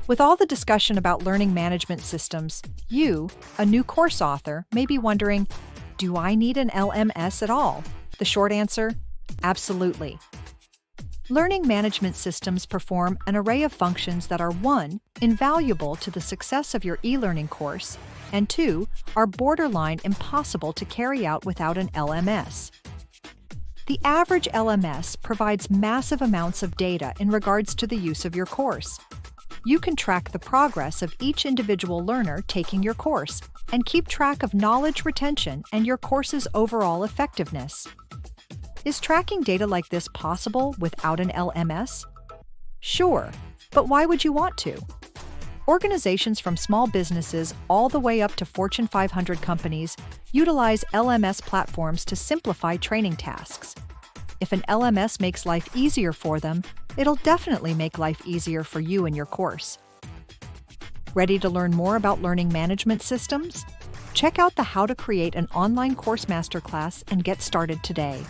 With all the discussion about learning management systems, you, a new course author, may be wondering, do I need an LMS at all? The short answer, absolutely. Learning management systems perform an array of functions that are 1, invaluable to the success of your e-learning course, and 2, are borderline impossible to carry out without an LMS. The average LMS provides massive amounts of data in regards to the use of your course. You can track the progress of each individual learner taking your course and keep track of knowledge retention and your course's overall effectiveness. Is tracking data like this possible without an LMS? Sure, but why would you want to? Organizations from small businesses all the way up to Fortune 500 companies utilize LMS platforms to simplify training tasks. If an LMS makes life easier for them, it'll definitely make life easier for you and your course. Ready to learn more about learning management systems? Check out the How to Create an Online Course Masterclass and get started today.